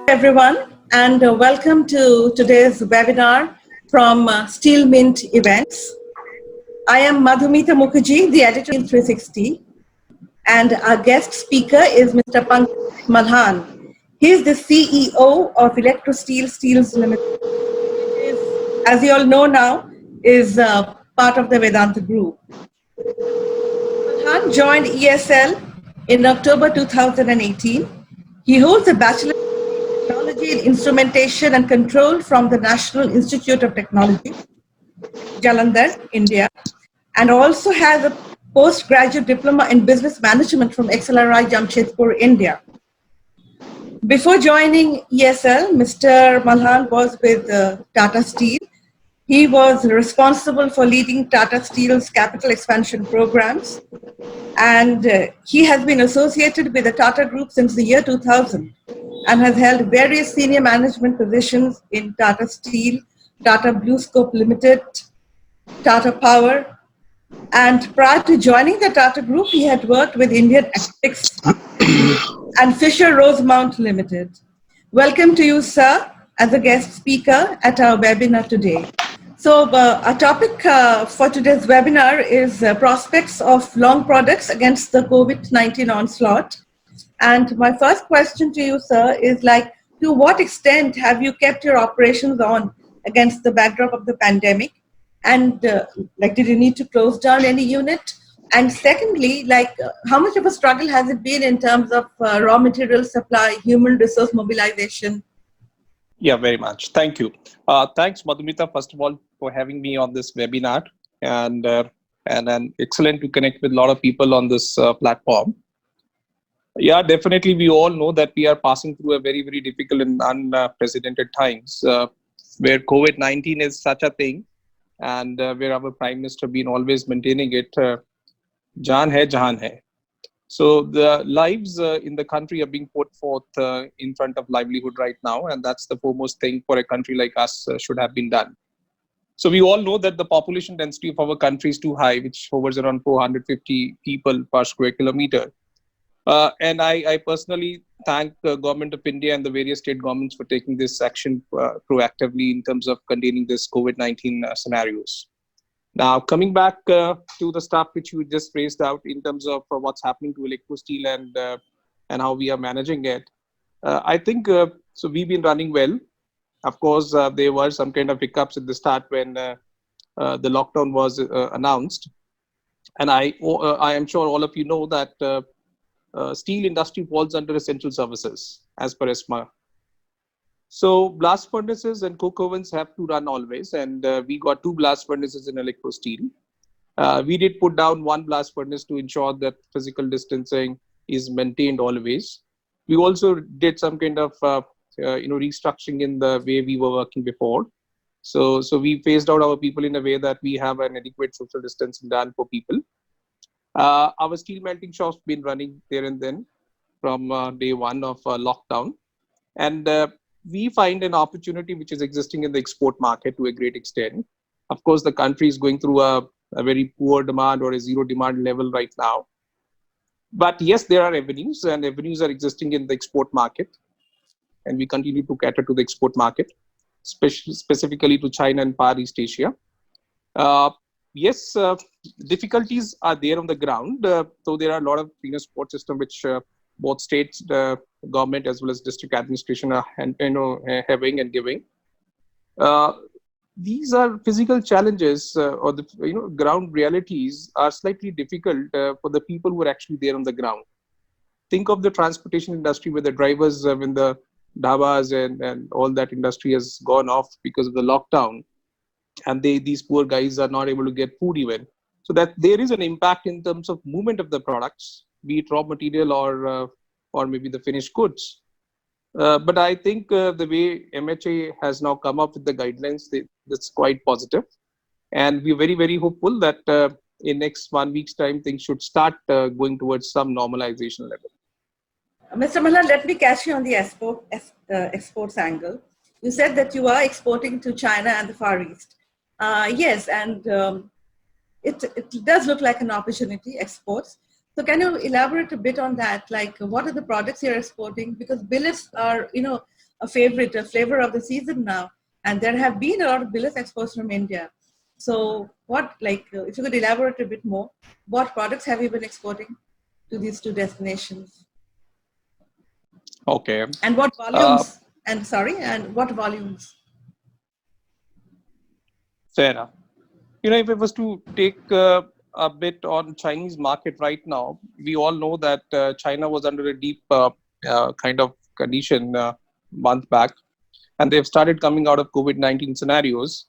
everyone, and welcome to today's webinar from Steel Mint Events. I am Madhumita Mukherjee, the editor of 360, and our guest speaker is Mr. Pankaj Malhan. He is the CEO of Electrosteel Steels Limited, which is, as you all know now, is part of the Vedanta Group. Malhan joined ESL in October 2018. He holds a Bachelor of Technology in Instrumentation and Control from the National Institute of Technology, Jalandhar, India, and also has a postgraduate diploma in business management from XLRI Jamshedpur, India. Before joining ESL, Mr. Malhan was with Tata Steel. He was responsible for leading Tata Steel's capital expansion programs, and he has been associated with the Tata Group since the year 2000 and has held various senior management positions in Tata Steel, Tata BlueScope Limited, Tata Power, and prior to joining the Tata Group, he had worked with Indian Acoustics and Fisher Rosemount Limited. Welcome to you, sir, as a guest speaker at our webinar today. So our topic for today's webinar is prospects of long products against the COVID-19 onslaught. And my first question to you, sir, is to what extent have you kept your operations on against the backdrop of the pandemic? And did you need to close down any unit? And secondly, how much of a struggle has it been in terms of raw material supply, human resource mobilization? Yeah, very much. Thank you. Thanks, Madhumita, first of all, for having me on this webinar. And excellent to connect with a lot of people on this platform. Yeah, definitely. We all know that we are passing through a very, very difficult and unprecedented times where COVID-19 is such a thing, and where our Prime Minister been always maintaining it, Jaan hai, jahan hai. So the lives in the country are being put forth in front of livelihood right now, and that's the foremost thing for a country like us should have been done. So we all know that the population density of our country is too high, which hovers around 450 people per square kilometer. And I personally thank the government of India and the various state governments for taking this action proactively in terms of containing this COVID-19 scenarios. Now, coming back to the stuff which you just raised out in terms of what's happening to Electrosteel and how we are managing it, I think so. We've been running well. Of course, there were some kind of hiccups at the start when the lockdown was announced, and I am sure all of you know that steel industry falls under essential services as per ESMA. So blast furnaces and coke ovens have to run always, and we got 2 blast furnaces in Electrosteel. We did put down 1 blast furnace to ensure that physical distancing is maintained always. We also did some kind of restructuring in the way we were working before. So we phased out our people in a way that we have an adequate social distancing done for people. Our steel melting shop's been running there and then from day 1 of lockdown, and we find an opportunity which is existing in the export market to a great extent. Of course, the country is going through a very poor demand or a zero demand level right now. But yes, there are avenues, and avenues are existing in the export market. And we continue to cater to the export market, specifically to China and Far East Asia. Yes, difficulties are there on the ground. So there are a lot of support system which both states, the government as well as district administration are having and giving. These are physical challenges or the ground realities are slightly difficult for the people who are actually there on the ground. Think of the transportation industry where the drivers, when the dhabas and all that industry has gone off because of the lockdown, and these poor guys are not able to get food even. So that there is an impact in terms of movement of the products, be it raw material or maybe the finished goods. But I think the way MHA has now come up with the guidelines, that's quite positive. And we're very, very hopeful that in next 1 week's time, things should start going towards some normalization level. Mr. Malhan, let me catch you on the exports angle. You said that you are exporting to China and the Far East. Yes, and it does look like an opportunity, exports. So can you elaborate a bit on that? Like, what are the products you're exporting? Because billets are, a favorite, a flavor of the season now. And there have been a lot of billets exports from India. So if you could elaborate a bit more, what products have you been exporting to these two destinations? Okay. And what volumes? And what volumes? Fair enough. If I was to take a bit on Chinese market right now, we all know that China was under a deep kind of condition month back, and they've started coming out of COVID-19 scenarios.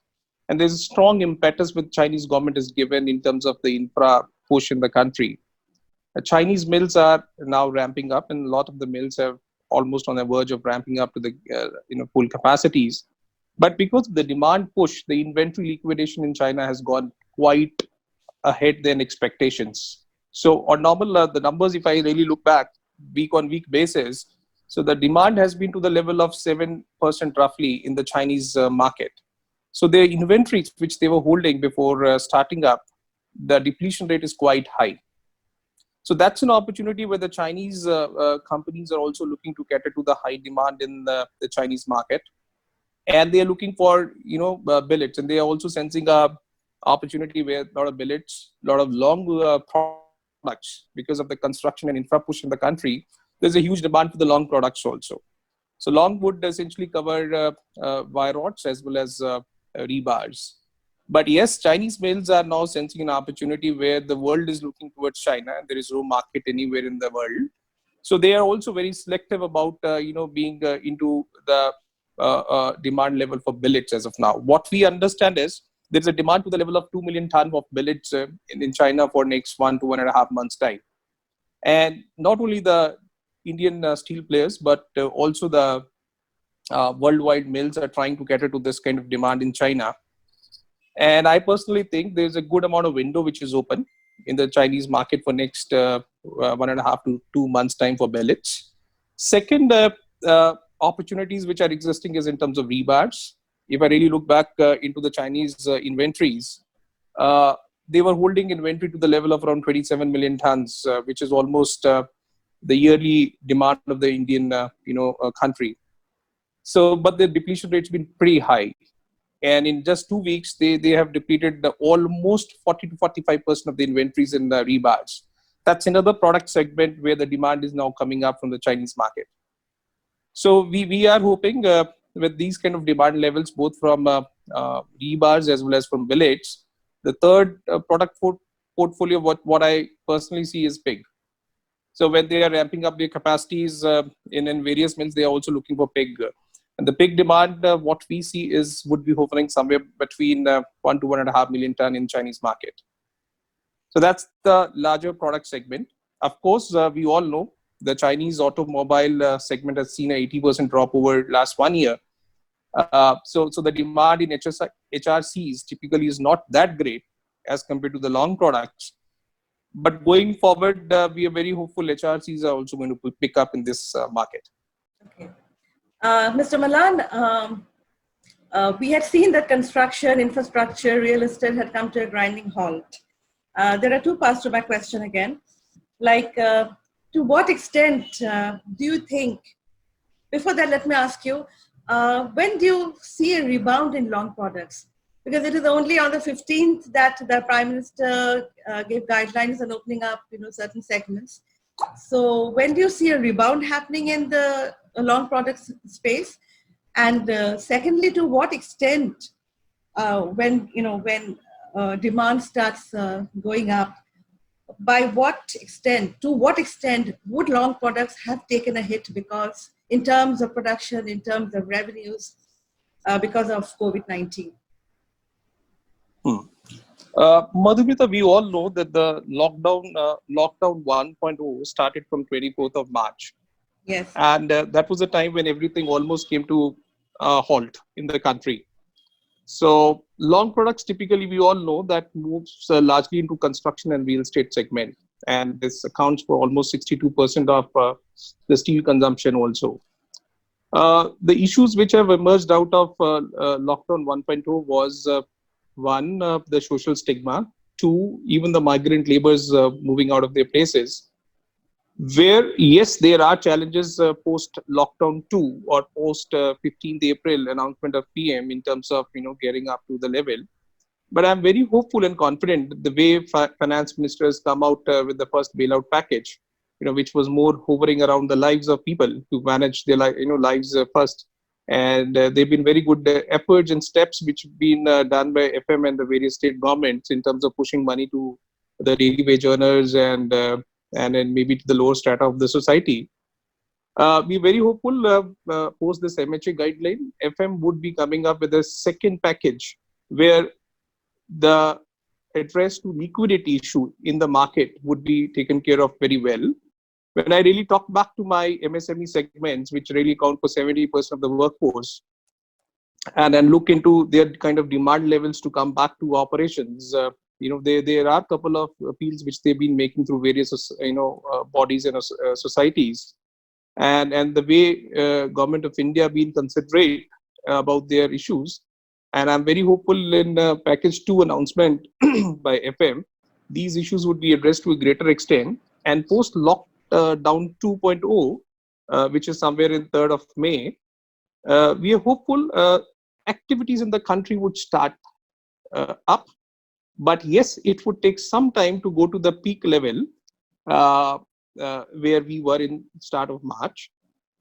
And there's a strong impetus which Chinese government has given in terms of the infra push in the country. Chinese mills are now ramping up, and a lot of the mills have almost on the verge of ramping up to the full capacities. But because of the demand push, the inventory liquidation in China has gone quite ahead than expectations. So on normal, the numbers, if I really look back week on week basis, so the demand has been to the level of 7% roughly in the Chinese market. So their inventories, which they were holding before starting up, the depletion rate is quite high. So that's an opportunity where the Chinese companies are also looking to cater to the high demand in the Chinese market. And they are looking for, billets, and they are also sensing a opportunity where a lot of billets, a lot of long products, because of the construction and infra push in the country, there's a huge demand for the long products also. So long would essentially cover wire rods as well as rebars. But yes, Chinese mills are now sensing an opportunity where the world is looking towards China, and there is no market anywhere in the world. So they are also very selective about, being into the demand level for billets as of now. What we understand is there's a demand to the level of 2 million tons of billets in China for next 1.5 months time. And not only the Indian steel players, but also the worldwide mills are trying to cater to this kind of demand in China. And I personally think there's a good amount of window which is open in the Chinese market for next 1.5 to 2 months time for billets. Second, opportunities which are existing is in terms of rebars. If I really look back into the Chinese inventories, they were holding inventory to the level of around 27 million tons, which is almost the yearly demand of the Indian country. So, but the depletion rate's been pretty high. And in just 2 weeks, they have depleted almost 40 to 45% of the inventories in the rebars. That's another product segment where the demand is now coming up from the Chinese market. So we are hoping with these kind of demand levels, both from rebars as well as from billets, the third product portfolio, what I personally see is pig. So when they are ramping up their capacities in various mills, they are also looking for pig. And the pig demand, what we see would be hovering somewhere between 1 to 1.5 million ton in Chinese market. So that's the larger product segment. Of course, we all know the Chinese automobile segment has seen an 80% drop over last 1 year. So the demand in HRCs typically is not that great as compared to the long products. But going forward, we are very hopeful HRCs are also going to pick up in this market. Okay. Mr. Malan, we had seen that construction, infrastructure, real estate had come to a grinding halt. There are two parts to my question again. To what extent do you think, before that, let me ask you, when do you see a rebound in long products? Because it is only on the 15th that the Prime Minister gave guidelines on opening up, certain segments. So when do you see a rebound happening in the long products space? And secondly, to what extent, when demand starts going up, to what extent would long products have taken a hit because in terms of production, in terms of revenues, because of COVID-19? Madhumita, we all know that the lockdown 1.0 started from 24th of March. Yes. And that was a time when everything almost came to a halt in the country. So long products, typically we all know that moves largely into construction and real estate segment. And this accounts for almost 62% of the steel consumption also. The issues which have emerged out of lockdown 1.0 was one, the social stigma. Two, even the migrant laborers moving out of their places. where yes, there are challenges post lockdown 2 or post 15th April announcement of PM in terms of getting up to the level. But I'm very hopeful and confident that the way finance ministers come out with the first bailout package, which was more hovering around the lives of people to manage their lives first. And they've been very good efforts and steps which have been done by FM and the various state governments in terms of pushing money to the daily wage earners and then maybe to the lower strata of the society. We're very hopeful post this MHA guideline, FM would be coming up with a second package where the address to liquidity issue in the market would be taken care of very well. When I really talk back to my MSME segments, which really account for 70% of the workforce, and then look into their kind of demand levels to come back to operations, there are a couple of appeals which they've been making through various, bodies and societies, and the way government of India been considerate about their issues. And I'm very hopeful in package 2 announcement by FM, these issues would be addressed to a greater extent. And post lockdown 2.0, which is somewhere in 3rd of May, we are hopeful activities in the country would start up. But yes, it would take some time to go to the peak level where we were in start of March.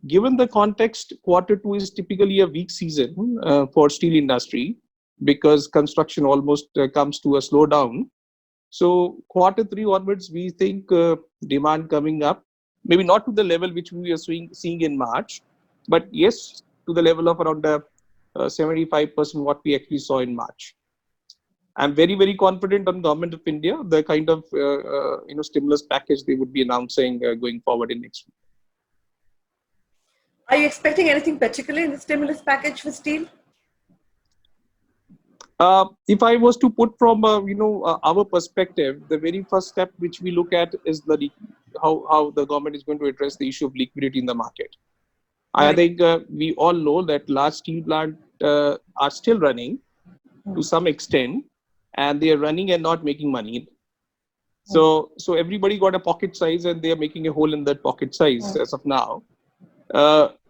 Given the context, Q2 is typically a weak season for steel industry because construction almost comes to a slowdown. So Q3 onwards, we think demand coming up, maybe not to the level which we are seeing in March, but yes, to the level of around 75% what we actually saw in March. I'm very, very confident on Government of India, the kind of stimulus package they would be announcing going forward in next week. Are you expecting anything particular in the stimulus package for steel? If I was to put from our perspective, the very first step which we look at is how the government is going to address the issue of liquidity in the market. Right. I think we all know that large steel plants are still running to some extent, and they are running and not making money. So everybody got a pocket size, and they are making a hole in that pocket size as of now.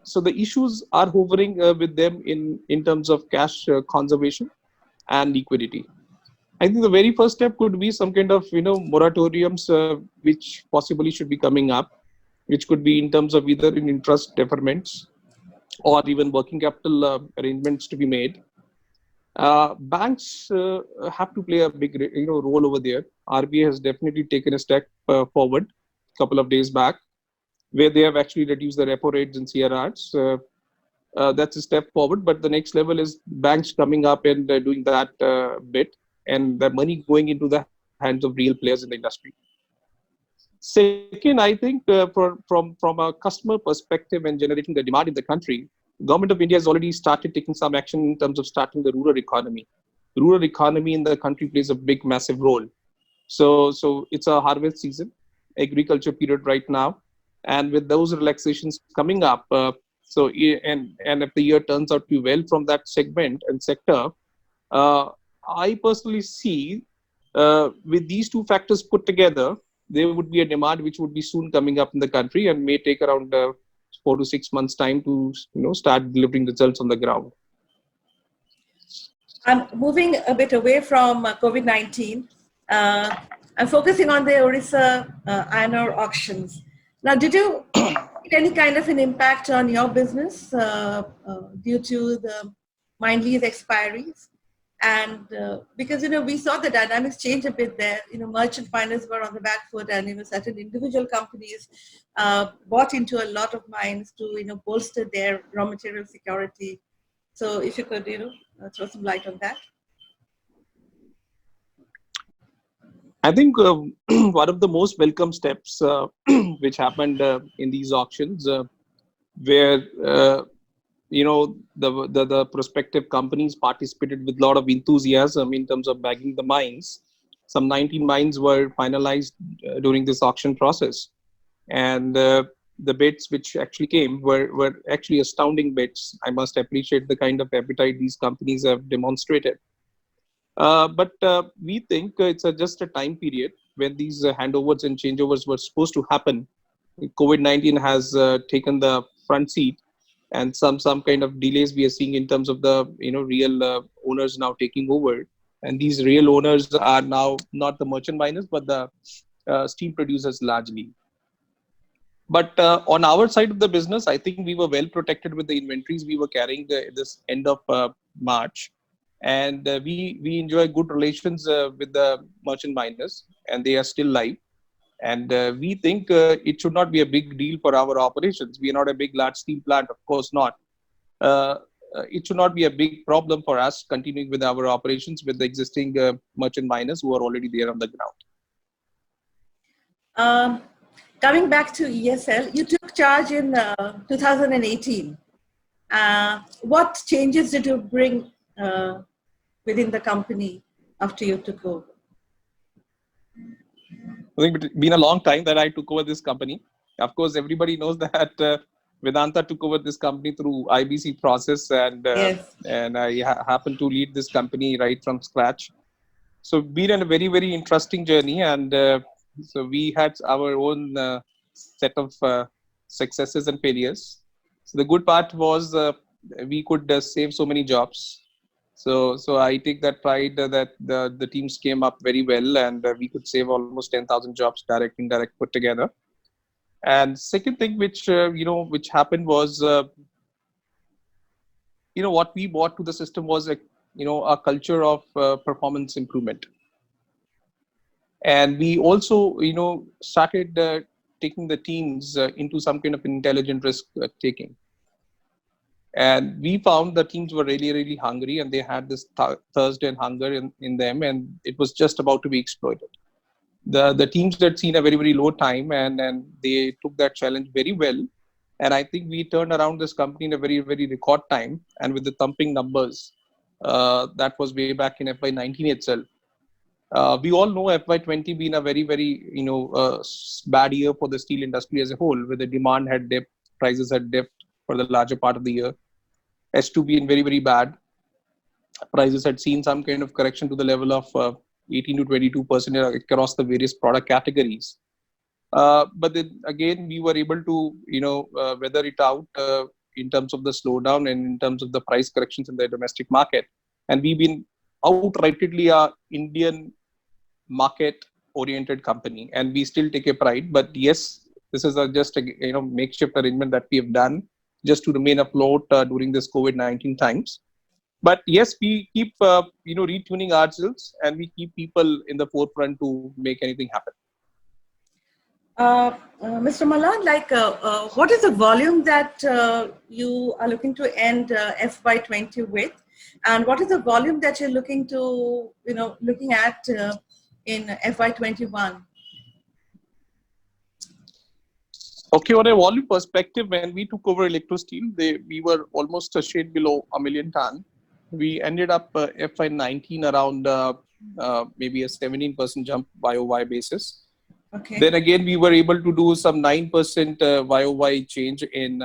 So the issues are hovering with them in terms of cash conservation and liquidity. I think the very first step could be some kind of moratoriums which possibly should be coming up, which could be in terms of either in interest deferments or even working capital arrangements to be made. Banks have to play a big role over there. RBI has definitely taken a step forward a couple of days back, where they have actually reduced the repo rates and CRRs. That's a step forward, but the next level is banks coming up and doing that bit, and the money going into the hands of real players in the industry. Second, I think from a customer perspective and generating the demand in the country, Government of India has already started taking some action in terms of starting the rural economy. Rural economy in the country plays a big, massive role. So it's a harvest season, agriculture period right now. And with those relaxations coming up, and if the year turns out to be well from that segment and sector, I personally see with these two factors put together, there would be a demand which would be soon coming up in the country and may take around 4 to 6 months time to start delivering results on the ground. I'm moving a bit away from COVID-19. I'm focusing on the Orissa iron ore auctions. Now, did you get any kind of an impact on your business due to the mine lease expiries? And because, we saw the dynamics change a bit there, merchant miners were on the back foot, and, certain individual companies bought into a lot of mines to, bolster their raw material security. So if you could, throw some light on that. I think one of the most welcome steps which happened in these auctions where the prospective companies participated with a lot of enthusiasm in terms of bagging the mines. Some 19 mines were finalized during this auction process, and the bids which actually came were actually astounding bids. I must appreciate the kind of appetite these companies have demonstrated. But we think it's just a time period when these handovers and changeovers were supposed to happen COVID-19 has taken the front seat, and some kind of delays we are seeing in terms of the real owners now taking over. And these real owners are now not the merchant miners, but the steel producers largely. But on our side of the business, I think we were well protected with the inventories we were carrying this end of March, and we enjoy good relations with the merchant miners, and they are still live. And we think it should not be a big deal for our operations. We are not a big, large steel plant, of course not. It should not be a big problem for us continuing with our operations with the existing merchant miners who are already there on the ground. Coming back to ESL, you took charge in 2018. What changes did you bring within the company after you took over? I think it's been a long time that I took over this company. Of course, everybody knows that Vedanta took over this company through IBC process, and Yes. and I happened to lead this company right from scratch. So been a very, very interesting journey, and so we had our own set of successes and failures. So the good part was we could save so many jobs. So I take that pride that the teams came up very well, and we could save almost 10,000 jobs, direct, indirect, put together. And second thing, which happened was, what we brought to the system was a culture of performance improvement. And we also, started taking the teams into some kind of intelligent risk taking. And we found the teams were really, really hungry, and they had this thirst and hunger in them, and it was just about to be exploited. The teams had seen a very, very low time, and they took that challenge very well. And I think we turned around this company in a very, very record time, and with the thumping numbers. That was way back in FY19 itself. We all know FY20 being a very, very bad year for the steel industry as a whole, where the demand had dipped, prices had dipped for the larger part of the year. H2 being very, very bad. Prices had seen some kind of correction to the level of 18 to 22% across the various product categories. But then again, we were able to weather it out in terms of the slowdown and in terms of the price corrections in the domestic market. And we've been outrightly a Indian market oriented company, and we still take a pride. But yes, this is just a makeshift arrangement that we have done just to remain afloat during this COVID-19 times. But yes, we keep retuning ourselves, and we keep people in the forefront to make anything happen. Mr. Malan, what is the volume that you are looking to end FY20 with, and what is the volume that you're looking at in FY21? Okay, on a volume perspective, when we took over Electrosteel, we were almost a shade below 1 million ton. We ended up FY19 around maybe a 17% jump YOY basis. Okay. Then again, we were able to do some 9% YOY change in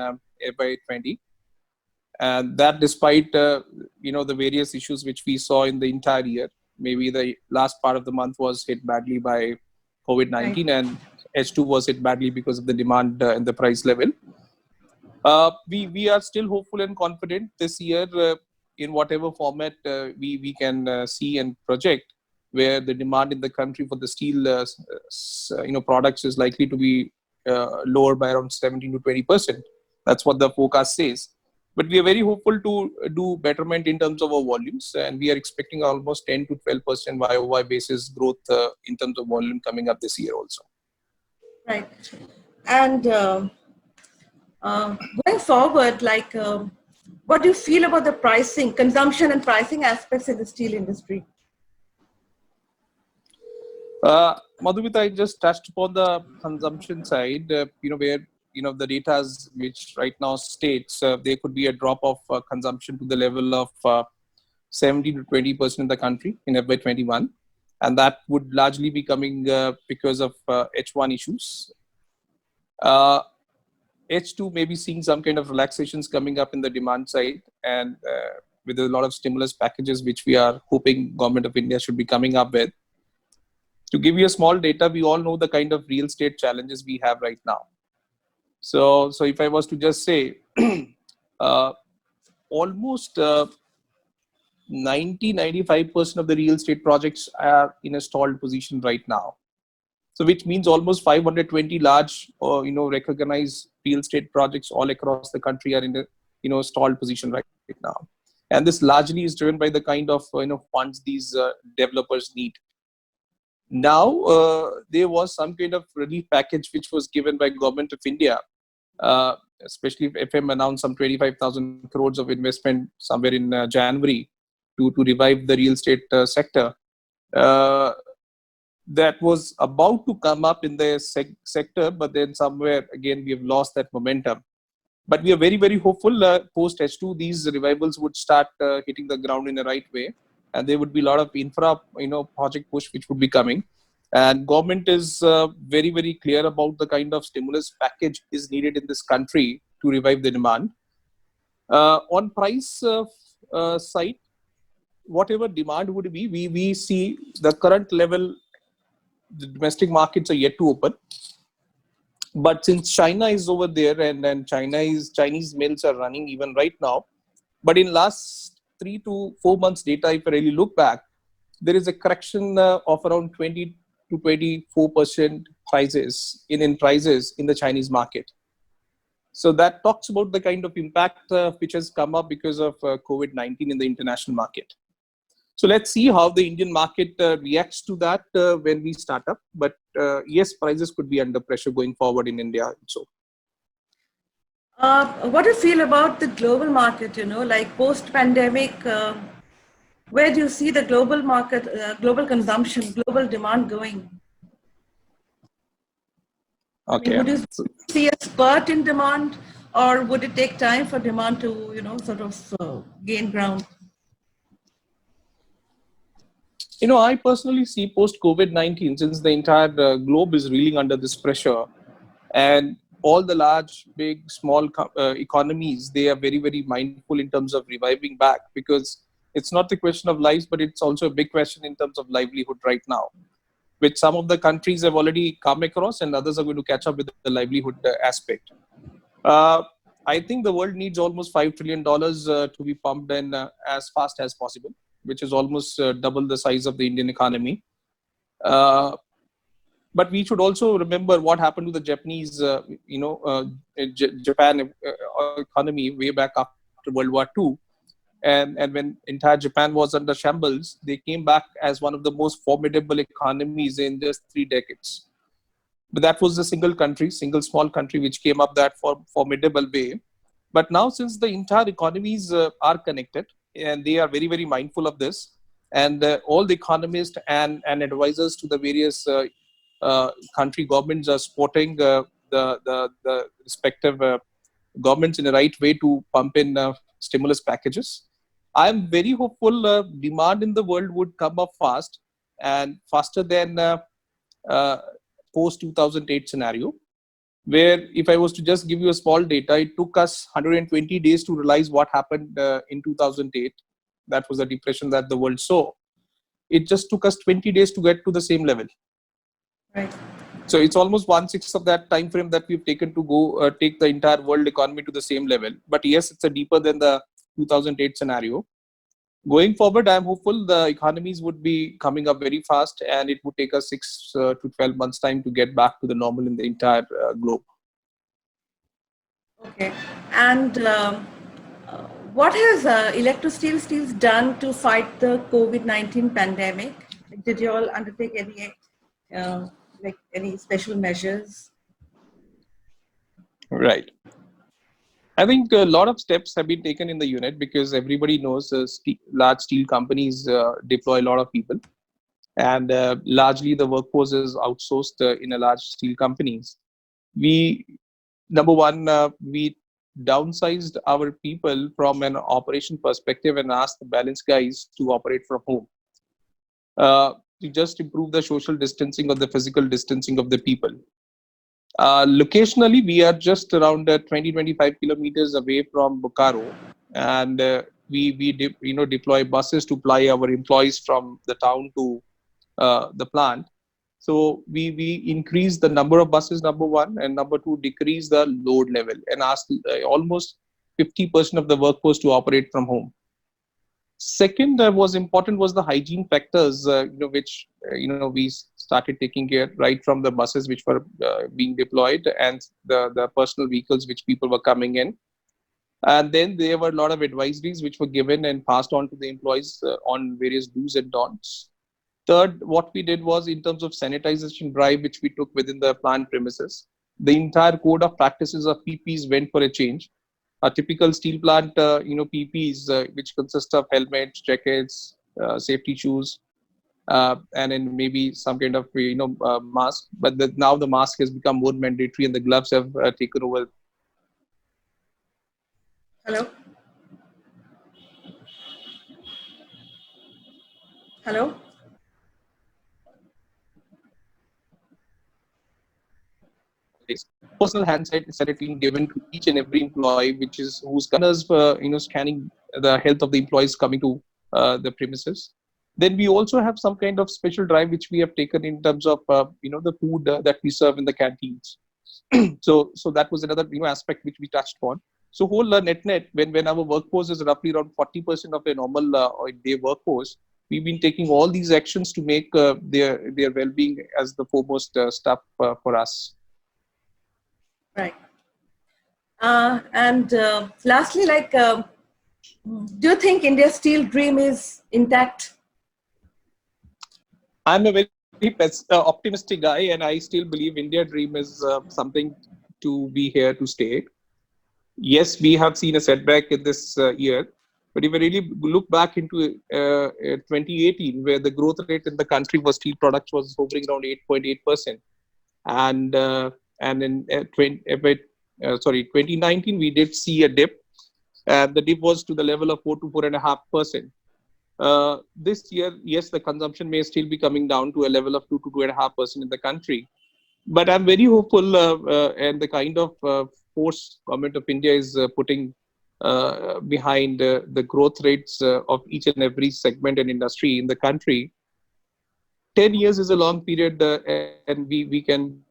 FY20. And that despite, the various issues which we saw in the entire year. Maybe the last part of the month was hit badly by COVID-19, right, and H2 was hit badly because of the demand and the price level. We are still hopeful and confident this year in whatever format we can see and project, where the demand in the country for the steel products is likely to be lower by around 17 to 20%. That's what the forecast says. But we are very hopeful to do betterment in terms of our volumes, and we are expecting almost 10 to 12% YOY basis growth in terms of volume coming up this year also. Right. And going forward, what do you feel about the pricing, consumption and pricing aspects in the steel industry? Madhumita, I just touched upon the consumption side, where the data which right now states there could be a drop of consumption to the level of 70 to 20% in the country in FY21, and that would largely be coming because of H1 issues. H2 may be seeing some kind of relaxations coming up in the demand side, and with a lot of stimulus packages which we are hoping Government of India should be coming up with. To give you a small data, we all know the kind of real estate challenges we have right now. So if I was to just say, uh, almost 90-95% of the real estate projects are in a stalled position right now. So which means almost 520 large, recognized real estate projects all across the country are in a, stalled position right now. And this largely is driven by the kind of, funds these developers need. Now, there was some kind of relief package which was given by Government of India, especially if FM announced some 25,000 crores of investment somewhere in January to revive the real estate sector. Uh, that was about to come up in the sector, but then somewhere again we have lost that momentum. But we are very, very hopeful post H2 these revivals would start hitting the ground in the right way, and there would be a lot of infra, project push which would be coming. And government is very, very clear about the kind of stimulus package is needed in this country to revive the demand. On price side, whatever demand would be, we see the current level, the domestic markets are yet to open. But since China is over there, and Chinese mills are running even right now. But in last 3 to 4 months data, if I really look back, there is a correction of around 20 to 24% prices in prices in the Chinese market. So that talks about the kind of impact which has come up because of COVID-19 in the international market. So let's see how the Indian market reacts to that when we start up. But yes, prices could be under pressure going forward in India also. What do you feel about the global market, like post-pandemic, where do you see the global market, global consumption, global demand going? Okay. Would you see a spurt in demand, or would it take time for demand to, sort of gain ground? I personally see post COVID-19, since the entire globe is reeling under this pressure, and all the large, big, small economies, they are very, very mindful in terms of reviving back, because it's not the question of lives, but it's also a big question in terms of livelihood right now, which some of the countries have already come across, and others are going to catch up with the livelihood aspect. Uh, I think the world needs almost $5 trillion to be pumped in as fast as possible, which is almost double the size of the Indian economy. Uh, but we should also remember what happened to the Japanese, Japan economy way back after World War II. And when entire Japan was under shambles, they came back as one of the most formidable economies in just 3 decades. But that was a single small country which came up that formidable way. But now, since the entire economies are connected, and they are very, very mindful of this, and all the economists and advisors to the various country governments are supporting the respective governments in the right way to pump in stimulus packages. I am very hopeful demand in the world would come up fast, and faster than uh, post 2008 scenario, where if I was to just give you a small data, it took us 120 days to realize what happened in 2008. That was the depression that the world saw. It just took us 20 days to get to the same level. Right. So it's almost 1/6 of that time frame that we've taken to go take the entire world economy to the same level. But yes, it's a deeper than the 2008 scenario. Going forward, I'm hopeful the economies would be coming up very fast, and it would take us 6 to 12 months time to get back to the normal in the entire globe. Okay. And uh, what has Electro Steels done to fight the COVID-19 pandemic? Did you all undertake uh, any special measures? Right. I think a lot of steps have been taken in the unit, because everybody knows large steel companies deploy a lot of people, and largely the workforce is outsourced in a large steel companies. We Number one, we downsized our people from an operation perspective and asked the balance guys to operate from home, to just improve the social distancing or the physical distancing of the people. Locationally, we are just around 20-25 kilometers away from Bokaro, and deploy buses to fly our employees from the town to the plant. So we increased the number of buses, number one, and number two, decrease the load level and asked almost 50% of the workforce to operate from home. Second, was important was the hygiene factors, which we started taking care right from the buses which were being deployed and the personal vehicles which people were coming in. And then there were a lot of advisories which were given and passed on to the employees on various do's and don'ts. Third, what we did was in terms of sanitization drive, which we took within the plant premises, the entire code of practices of PPs went for a change. A typical steel plant, PPs, which consist of helmets, jackets, safety shoes, and then maybe some kind of mask. But now the mask has become more mandatory, and the gloves have taken over. Hello? Hello? Personal hand sanitizing given to each and every employee, which is who's gunners for scanning the health of the employees coming to the premises. Then we also have some kind of special drive which we have taken in terms of the food that we serve in the canteens. So that was another aspect which we touched on. So whole net when our workforce is roughly around 40% of a normal day workforce, we've been taking all these actions to make their well-being as the foremost stuff for us. Right. And lastly, do you think India's steel dream is intact? I'm a very optimistic guy, and I still believe India dream is something to be here to stay. Yes, we have seen a setback in this year, but if we really look back into 2018, where the growth rate in the country for steel products was hovering around 8.8%, and in 2019 we did see a dip, and the dip was to the level of 4 to 4.5%. This year, yes, the consumption may still be coming down to a level of 2 to 2.5% in the country. But I'm very hopeful, and the kind of force government of India is putting behind the growth rates of each and every segment and industry in the country. 10 years is a long period, and we can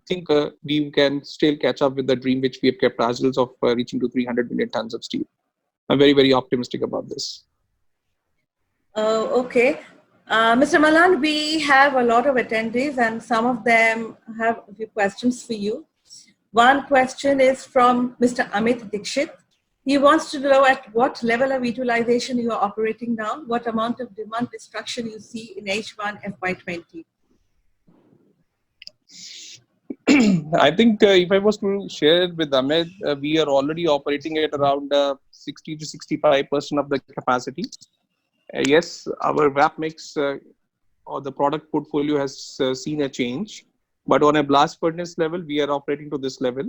think we can still catch up with the dream which we have kept ourselves of reaching to 300 million tons of steel. I'm very, very optimistic about this. Okay. Mr. Malan, we have a lot of attendees and some of them have a few questions for you. One question is from Mr. Amit Dixit. He wants to know at what level of utilization you are operating now, what amount of demand destruction you see in H1 FY20. I think if I was to share it with Amit, we are already operating at around 60 to 65% of the capacity. Yes, our VAP mix or the product portfolio has seen a change, but on a blast furnace level, we are operating to this level.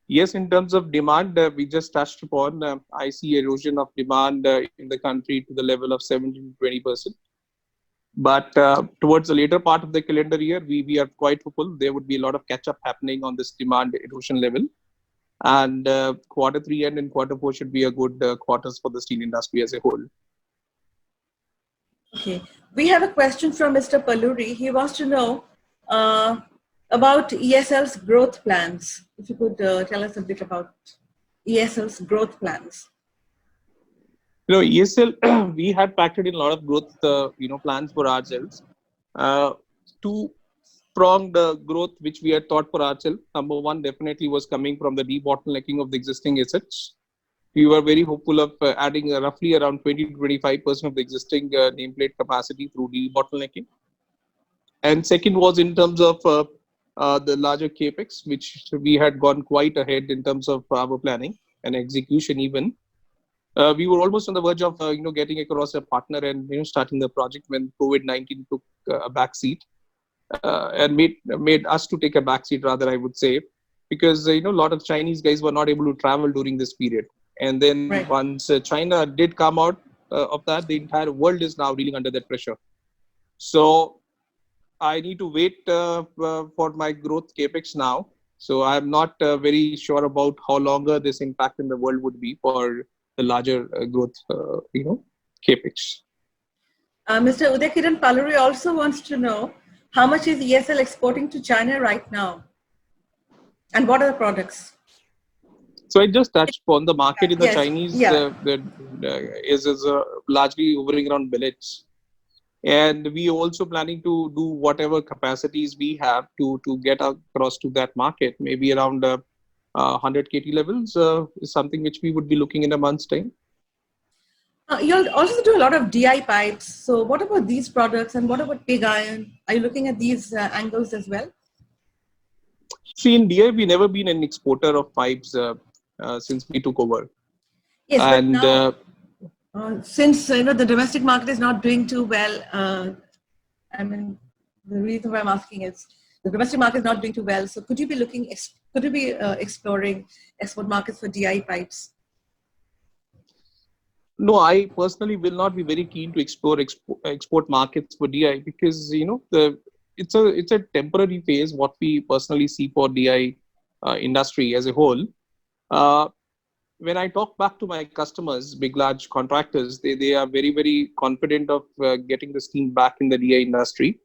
Yes, in terms of demand, we just touched upon, I see erosion of demand in the country to the level of 17 to 20%. But towards the later part of the calendar year, we are quite hopeful there would be a lot of catch up happening on this demand erosion level. And Q3 and Q4 should be a good quarters for the steel industry as a whole. Okay. We have a question from Mr. Paluri. He wants to know about ESL's growth plans. If you could tell us a bit about ESL's growth plans. ESL, we had factored in a lot of growth, plans for ourselves. Two-pronged growth which we had thought for ourselves. Number one definitely was coming from the debottlenecking of the existing assets. We were very hopeful of adding roughly around 20 to 25% of the existing nameplate capacity through debottlenecking. And second was in terms of the larger capex, which we had gone quite ahead in terms of our planning and execution even. We were almost on the verge of getting across a partner and starting the project when COVID-19 took a backseat and made us to take a backseat, rather I would say, because a lot of Chinese guys were not able to travel during this period. And then once China did come out of that, the entire world is now reeling under that pressure. So I need to wait for my growth capex now. So I'm not very sure about how longer this impact in the world would be for the larger growth, capex. Mr. Udakiran Paluri also wants to know how much is ESL exporting to China right now, and what are the products? So I just touched upon the market in the Yes, Chinese yeah. is largely hovering around billets, and we also planning to do whatever capacities we have to get across to that market. Maybe around 100 KT levels is something which we would be looking in a month's time. You'll also do a lot of DI pipes. So what about these products, and what about pig iron? Are you looking at these angles as well? See, in DI, we never been an exporter of pipes since we took over. Yes, but And now, since the domestic market is not doing too well, I mean, the reason why I'm asking is the domestic market is not doing too well. So could you be exploring export markets for DI pipes? no, I personally will not be very keen to explore export markets for DI because it's a temporary phase. What we personally see for DI industry as a whole. Uh, when I talk back to my customers, big large contractors, they are very confident of getting the steam back in the DI industry,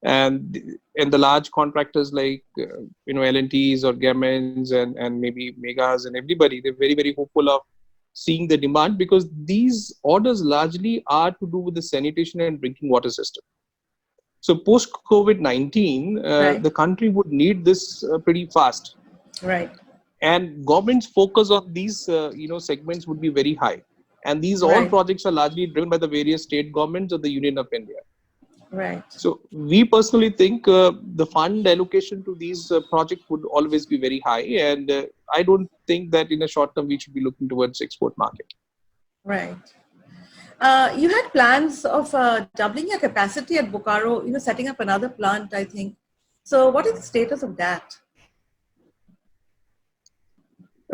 and the large contractors like L&Ts or Gammons and maybe Megas and everybody, they're very hopeful of seeing the demand because these orders largely are to do with the sanitation and drinking water system. So post COVID-19, Right. the country would need this pretty fast. Right. And government's focus on these segments would be very high, and these all Right. projects are largely driven by the various state governments of the Union of India. Right. So we personally think the fund allocation to these projects would always be very high, and I don't think that in a short term we should be looking towards export market. Right. You had plans of doubling your capacity at Bokaro, setting up another plant, I think. So what is the status of that?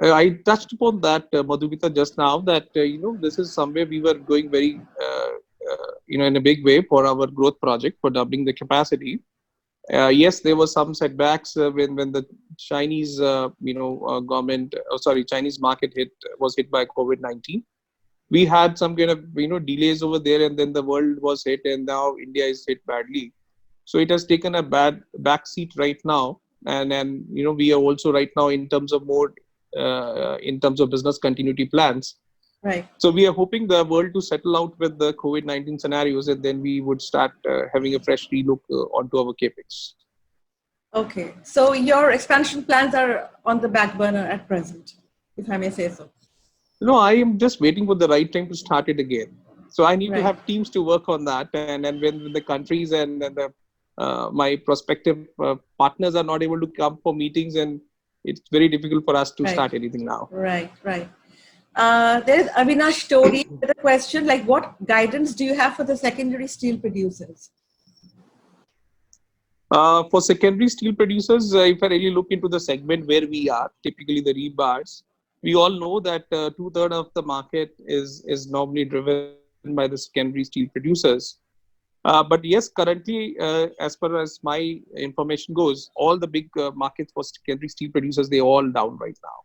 I touched upon that, Madhumita, just now, that this is somewhere we were going very in a big way for our growth project for doubling the capacity. Yes, there were some setbacks when the Chinese Chinese market was hit by COVID-19. We had some kind of delays over there, and then the world was hit, and now India is hit badly. So it has taken a bad backseat right now, and we are also right now in terms of business continuity plans. Right. So we are hoping the world to settle out with the COVID-19 scenarios, and then we would start having a fresh relook onto our capex. Okay, so your expansion plans are on the back burner at present, if I may say so. No, I am just waiting for the right time to start it again. So I need Right. to have teams to work on that, and when the countries and my prospective partners are not able to come for meetings, and it's very difficult for us to Right. start anything now. Right. There's Avinash Tori with a question like, what guidance do you have for the secondary steel producers? For secondary steel producers, if I really look into the segment where we are, typically the rebars, we all know that 2/3 of the market is normally driven by the secondary steel producers. But yes, currently, as far as my information goes, all the big markets for secondary steel producers, they're all down right now.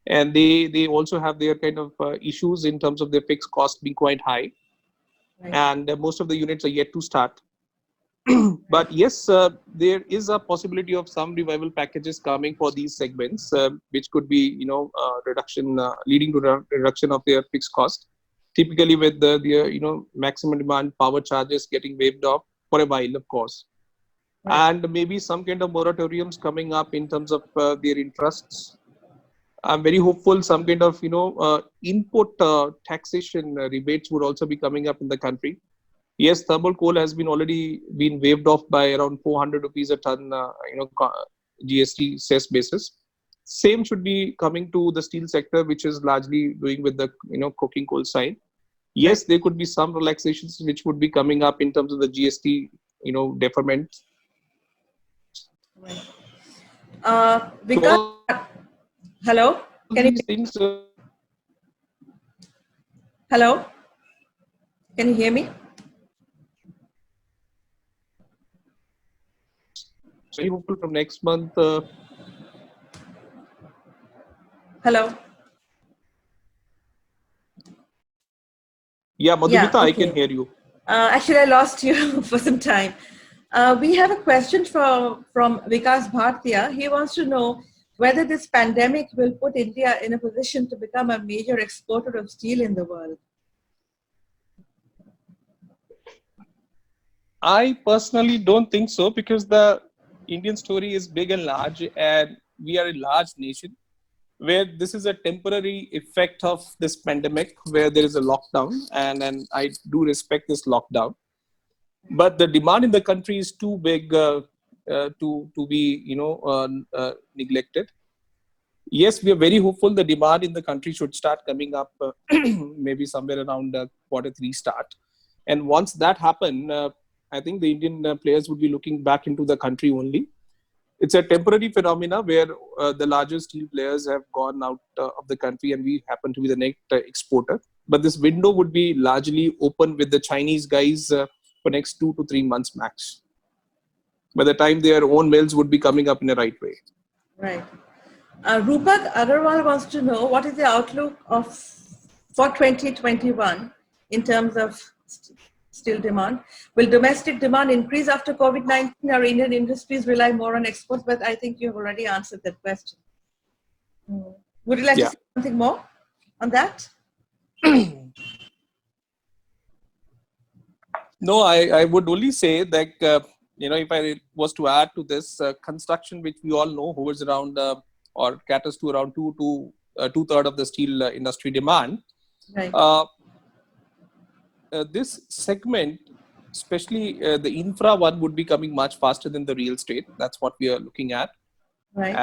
And they also have their kind of issues in terms of their fixed cost being quite high. Right. And most of the units are yet to start. But yes, there is a possibility of some revival packages coming for these segments, which could be, reduction, leading to reduction of their fixed cost. Typically, with the maximum demand power charges getting waived off for a while, of course, Right. and maybe some kind of moratoriums coming up in terms of their interests. I'm very hopeful some kind of input taxation rebates would also be coming up in the country. Yes, thermal coal has been already been waived off by around 400 rupees a ton, GST cess basis. Same should be coming to the steel sector, which is largely doing with the coking coal side. Yes, there could be some relaxations which would be coming up in terms of the GST, deferment. Right. Hello. Can you? Things, Hello. Can you hear me? very hopeful from next month. Hello. Yeah, Madhumita, Yeah, okay. I can hear you. Actually, I lost you for some time. We have a question from Vikas Bhartiya. He wants to know whether this pandemic will put India in a position to become a major exporter of steel in the world. I personally don't think so, because the Indian story is big and large, and we are a large nation where this is a temporary effect of this pandemic, where there is a lockdown, and I do respect this lockdown. But the demand in the country is too big to be neglected. Yes, we are very hopeful the demand in the country should start coming up maybe somewhere around Q3 start. And once that happen, I think the Indian players would be looking back into the country only. It's a temporary phenomena where the larger steel players have gone out of the country, and we happen to be the next exporter. But this window would be largely open with the Chinese guys for next 2 to 3 months max. By the time their own mills would be coming up in the right way. Right. Rupak Agarwal wants to know what is the outlook for 2021 in terms of steel demand. Will domestic demand increase after COVID-19, or Indian industries rely more on exports? But I think you have already answered that question. Would you like to say something more on that? No, I would only say that, if I was to add to this, construction, which we all know hovers around or caters to around two-thirds of the steel industry demand. Right. This segment, especially the infra one, would be coming much faster than the real estate. That's what we are looking at. Right.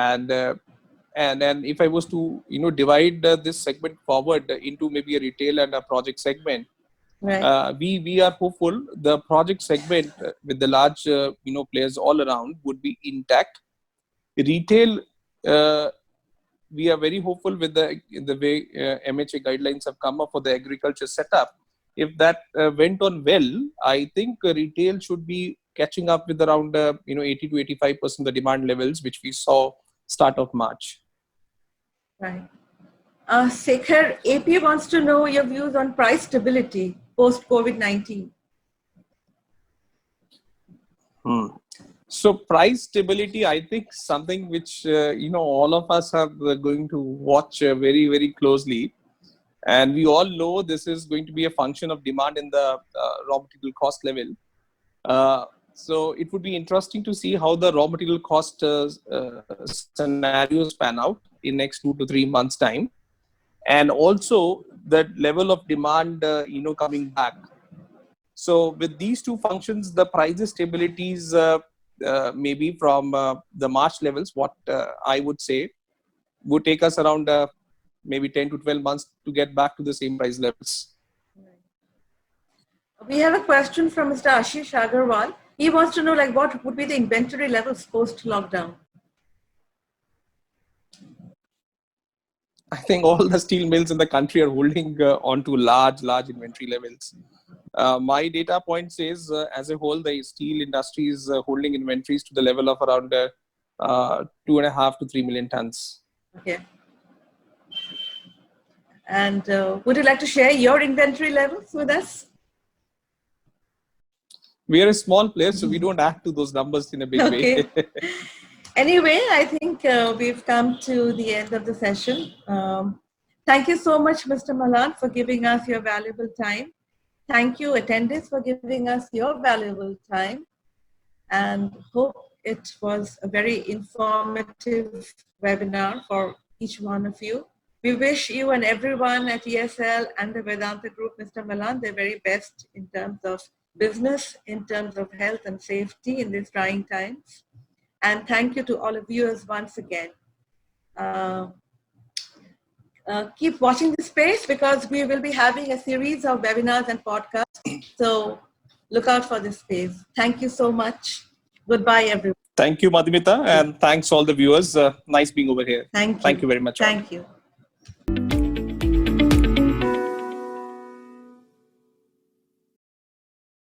And if I was to divide this segment forward into maybe a retail and a project segment, right. We are hopeful the project segment with the large players all around would be intact. Retail, we are very hopeful with the way MHA guidelines have come up for the agriculture setup. If that went on well, I think retail should be catching up with around 80 to 85% the demand levels which we saw start of March. Right. Sekhar, AP wants to know your views on price stability post COVID-19. So price stability, I think something which all of us are going to watch very, very closely. And we all know this is going to be a function of demand in the raw material cost level. So it would be interesting to see how the raw material cost scenarios pan out in next 2 to 3 months time. And also the level of demand, coming back. So with these two functions, the prices stabilities maybe from the March levels, what I would say would take us around maybe 10 to 12 months to get back to the same price levels. We have a question from Mr. Ashish Agarwal. He wants to know what would be the inventory levels post lockdown? I think all the steel mills in the country are holding on to large inventory levels. My data point says, as a whole, the steel industry is holding inventories to the level of around 2.5 to 3 million tons. Okay. And would you like to share your inventory levels with us? We are a small place, so we don't add to those numbers in a big way. Anyway, I think we've come to the end of the session. Thank you so much, Mr. Malan, for giving us your valuable time. Thank you, attendees, for giving us your valuable time. And hope it was a very informative webinar for each one of you. We wish you and everyone at ESL and the Vedanta Group, Mr. Malan, the very best in terms of business, in terms of health and safety in these trying times. And thank you to all of you once again. Keep watching the space because we will be having a series of webinars and podcasts. So look out for this space. Thank you so much. Goodbye, everyone. Thank you, Madhumita, and thanks all the viewers. Nice being over here. Thank you. Thank you very much. Thank you.